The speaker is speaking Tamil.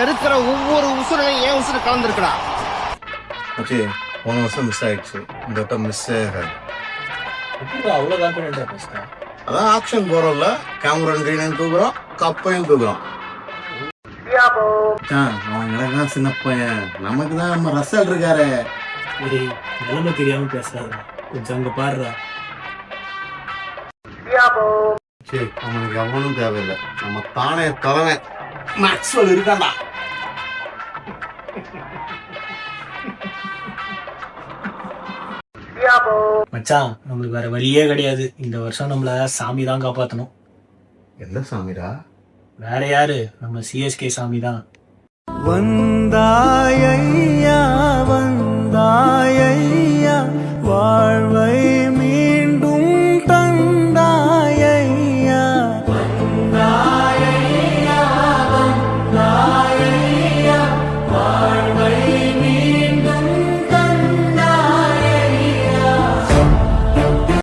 இருக்கிற ஒவ்வொரு உசுரையும் ஏன் உசுறு கலந்துருக்கா? ஓகே, போன வருஷம் மிஸ் ஆயிடுச்சு, இந்த வட்டம் மிஸ் ஆகாது. அவ்வளோ கான்ஃபிடென்ட்டாக பேசுகிறேன். அதான் ஆக்ஷன் போகிறோம்ல, கேமரா கிரீனையும் தூக்குறோம், கப்பையும் தூக்குறோம். அவன் கிடக்கான் சின்ன பையன், நமக்கு தான் நம்ம ரசல் இருக்காரு. ஏய், நிலைமை தெரியாமல் பேசாத, கொஞ்சம் அங்கே பாடுறா. சரி, அவனுக்கு அவனும் தேவையில்லை, நம்ம தானே தலைவன் மேக்ஸ்வெல் இருக்காண்டா. மச்சான், நம்மளுக்கு வேற வழியே கிடையாது. இந்த வருஷம் நம்மள சாமி தான் காப்பாற்றணும். எந்த சாமிடா? வேற யாரு? நம்ம சிஎஸ்கே சாமி தான். வந்தாயையா வந்தாயை